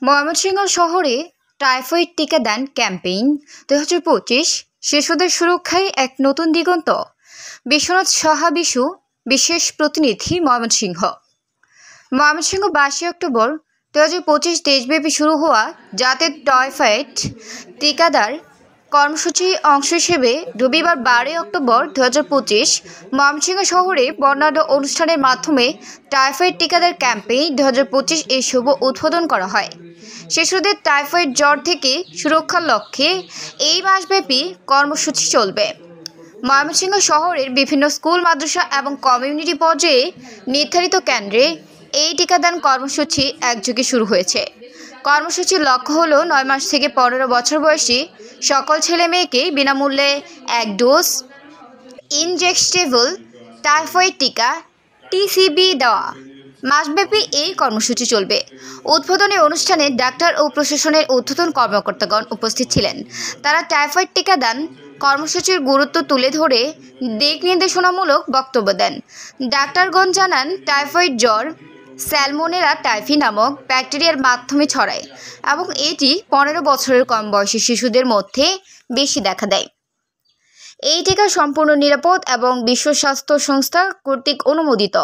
ময়মনসিংহ শহরে টাইফয়েড টিকাদান ক্যাম্পেইন 2025 শিশুদের সুরক্ষায় এক নতুন দিগন্ত। বিশ্বনাথ সাহা বিশু বিশেষ প্রতিনিধি ময়মনসিংহ। 22 অক্টোবর 2025 দেশব্যাপী শুরু হওয়া জাতীয় টাইফয়েড টিকাদার কর্মসূচির অংশ হিসেবে রবিবার 12 অক্টোবর 2025 ময়মনসিংহ শহরে বর্ণাঢ্য অনুষ্ঠানের মাধ্যমে টাইফয়েড টিকাদার ক্যাম্পেইন 2025 এর শুভ উদ্বোধন করা হয়। শিশুদের টাইফয়েড জ্বর থেকে সুরক্ষার লক্ষ্যে এই মাসব্যাপী কর্মসূচি চলবে। ময়মনসিংহ শহরের বিভিন্ন স্কুল, মাদ্রাসা এবং কমিউনিটি পর্যায়ে নির্ধারিত কেন্দ্রে এই টিকাদান কর্মসূচি একযোগে শুরু হয়েছে। কর্মসূচির লক্ষ্য হলো 9 মাস থেকে 15 বছর বয়সী সকল ছেলে মেয়েকে বিনামূল্যে এক ডোজ ইনজেক্টেবল টাইফয়েড টিকা টিসিবি দেওয়া। মাসব্যাপী এই কর্মসূচি চলবে। উদ্বোধনী অনুষ্ঠানে ডাক্তার ও প্রশাসনের ঊর্ধ্বতন কর্মকর্তাগণ উপস্থিত ছিলেন। তারা টাইফয়েড টিকাদান কর্মসূচির গুরুত্ব তুলে ধরে দিক নির্দেশনামূলক বক্তব্য দেন। ডাক্তারগণ জানান, টাইফয়েড জ্বর স্যালমোনেলা টাইফি নামক ব্যাকটেরিয়ার মাধ্যমে ছড়ায় এবং এটি 15 বছরের কম বয়সী শিশুদের মধ্যে বেশি দেখা দেয়। এই টিকা সম্পূর্ণ নিরাপদ এবং বিশ্ব স্বাস্থ্য সংস্থা কর্তৃক অনুমোদিত।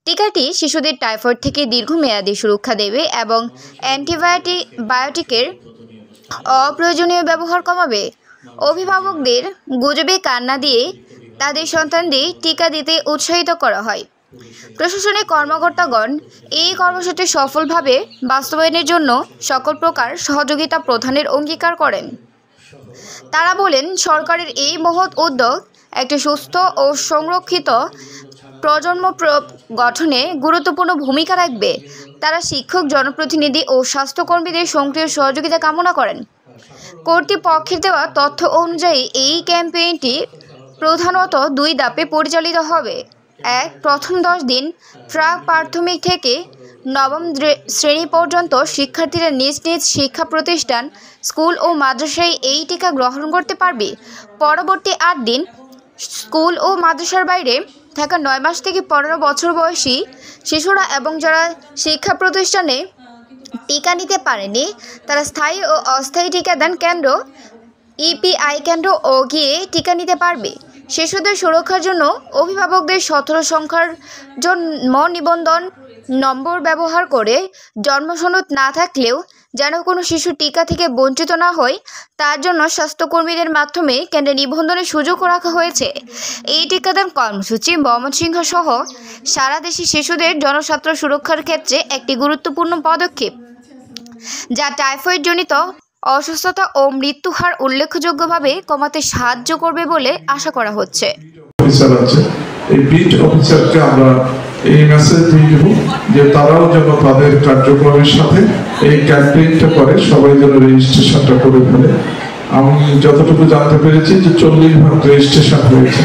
টিকাটি শিশুদের টাইফয়েড থেকে দীর্ঘমেয়াদী সুরক্ষা দেবে এবং অ্যান্টিবায়োটিকের অপ্রয়োজনীয় ব্যবহার কমাবে। অভিভাবকদের গুজবে কান না দিয়ে তাদের সন্তানদের টিকা দিতে উৎসাহিত করা হয়। প্রশাসনিক কর্মকর্তাগণ এই কর্মসূচি সফলভাবে বাস্তবায়নের জন্য সকল প্রকার সহযোগিতা প্রদানের অঙ্গীকার করেন। তারা বলেন, সরকারের এই মহৎ উদ্যোগ একটি সুস্থ ও সংরক্ষিত প্রজন্ম গঠনে গুরুত্বপূর্ণ ভূমিকা রাখবে। তারা শিক্ষক, জনপ্রতিনিধি ও স্বাস্থ্যকর্মীদের সক্রিয় সহযোগিতা কামনা করেন। কর্তৃপক্ষের দেওয়া তথ্য অনুযায়ী এই ক্যাম্পেইনটি প্রধানত 2 ধাপে পরিচালিত হবে। প্রথম 10 দিন প্রাক প্রাথমিক থেকে নবম শ্রেণী পর্যন্ত শিক্ষার্থীরা নিজ নিজ শিক্ষা প্রতিষ্ঠান, স্কুল ও মাদ্রাসায় এই টিকা গ্রহণ করতে পারবে। পরবর্তী 8 দিন স্কুল ও মাদ্রাসার বাইরে থাকা 9 মাস থেকে 15 বছর বয়সী শিশুরা এবং যারা শিক্ষা প্রতিষ্ঠানে টিকা নিতে পারেনি তারা স্থায়ী ও অস্থায়ী টিকাদান কেন্দ্র ইপিআই কেন্দ্র ও গিয়ে টিকা নিতে পারবে। শিশুদের সুরক্ষার জন্য অভিভাবকদের 17 সংখ্যার জন্ম নিবন্ধন নম্বর ব্যবহার করে জন্মসনদ না থাকলেও যেন কোনো শিশু টিকা থেকে বঞ্চিত না হয় তার জন্য স্বাস্থ্যকর্মীদের মাধ্যমে কেন্দ্রে নিবন্ধনের সুযোগ রাখা হয়েছে। এই টিকাদান কর্মসূচি ময়মনসিংহ সহ সারা দেশে শিশুদের জনস্বাস্থ্য সুরক্ষার ক্ষেত্রে একটি গুরুত্বপূর্ণ পদক্ষেপ, যা টাইফয়েডজনিত অসুস্থতা ও মৃত্যু হার উল্লেখযোগ্যভাবে কমাতে সাহায্য করবে বলে আশা করা হচ্ছে। এই বিট অফিসারকে আমরা এই মেসেজ দিয়ে দেব যে তারাও যেন তাদের কার্যক্রমের সাথে এই ক্যাম্পেইনটা করে, সবাই যেন রেজিস্ট্রেশনটা করে ফেলে। আমি যতটুকু জানতে পেরেছি যে 40 ভাগ রেজিস্ট্রেশন হয়েছে,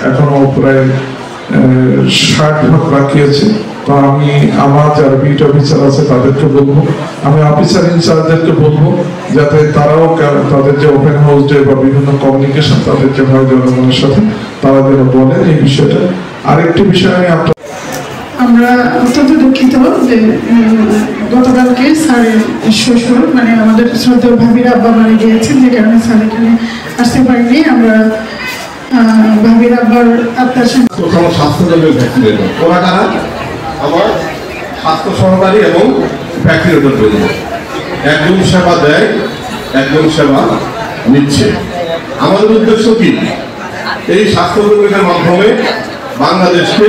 এখনো প্রায় 60 ভাগ বাকি আছে। তো আমি আমার যারা বিট অফিসার আছে তাদেরকে বলবো, আমি অফিসার ইনচার্জদেরকে বলবো যাতে তারাও তাদের যে ওপেন হাউস ডে বা বিভিন্ন কমিউনিকেশন তাদের যে হয় জনগণের সাথে তারা যেন বলেন এই বিষয়টা। আরেকটি বিষয় আমরা অত্যন্ত দুঃখিত যে গতকালকে স্যারের শ্বশুর মানে আমাদের শ্রদ্ধেয় ভাবির আব্বা মারা গিয়েছেন, যে কারণে স্যার এখানে আসতে পারেনি। আমরা ভাবির আব্বার আত্মার আমার স্বাস্থ্য সহকারী এবং ব্যক্তিগত একজন সেবা দেয়, একজন সেবা নিচ্ছে। আমাদের উদ্দেশ্য কি? এই স্বাস্থ্যকর্মীদের মাধ্যমে বাংলাদেশকে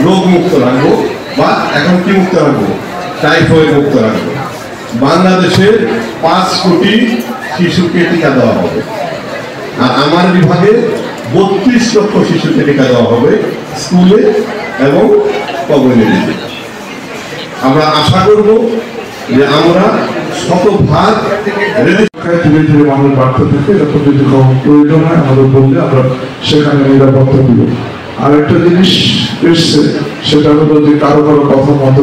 রোগ মুক্ত রাখবো, বা এখন কি মুক্ত রাখবো? টাইফয়েড মুক্ত রাখবো। বাংলাদেশের 5 কোটি শিশুকে টিকা দেওয়া হবে, আর আমার বিভাগে 32 লক্ষ শিশুকে টিকা দেওয়া হবে স্কুলে এবং কমিউনিটিতে। আমরা আশা করব যে আমরা শতভাগ ধীরে ধীরে মানুষ বাড়তে থাকে, এরকম যদি প্রয়োজন হয় আমাদের বললে আমরা সেখানে নিরাপত্তা দিব। আরেকটা জিনিস এসছে, সেটা হলো যে কারো কথা মতো